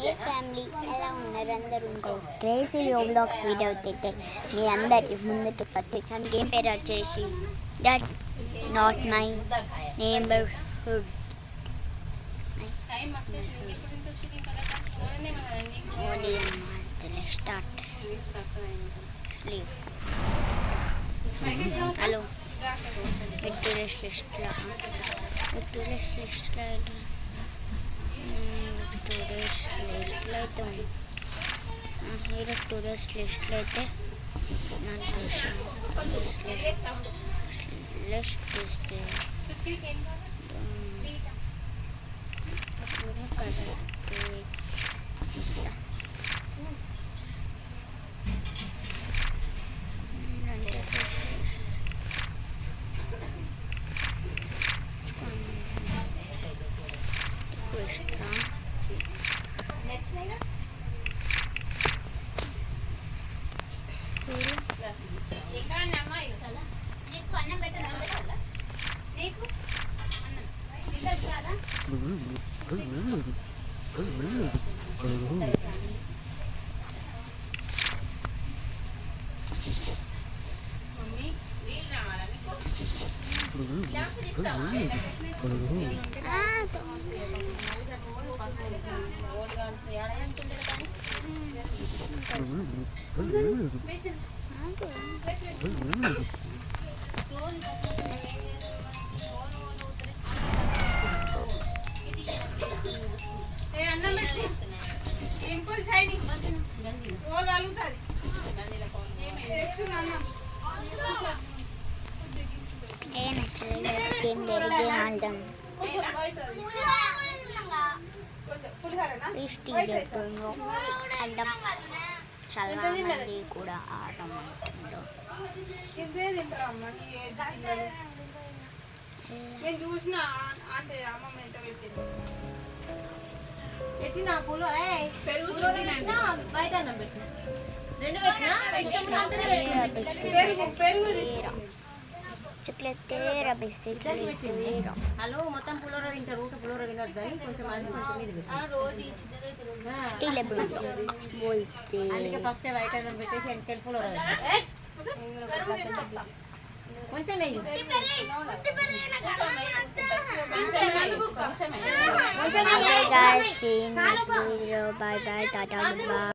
ఏ family ఎలా ఉన్నారు అందరూ? ఇంకో క్రేజీ రోబ్లాక్స్ వీడియో అయితే మీ అందరి ముందుకు వచ్చేసాను. గేమ్ పేరు వచ్చేసి that not my neighbourhood. Start. Hello tourist లిస్ట్లో టూరిస్ట్ లిస్ట్లో అయితే ఉంది. హీరో టూరిస్ట్ లిస్ట్లో అయితే లిస్ట్ చూస్తే చాలా మంది కూడా నేను చూసిన అంటే అమ్మమ్మ ఎంత పెట్టింది పెట్టి నా పూలు బయట హలో మొత్తం పులిహోర తింటారు ఊట పులిహోర తినొద్దని కొంచెం అది కొంచెం ఇది అందుకే ఫస్ట్ బయట పెట్టేసి వెనకాల పులిహోర కొంచెం Bye bye, tata, bye.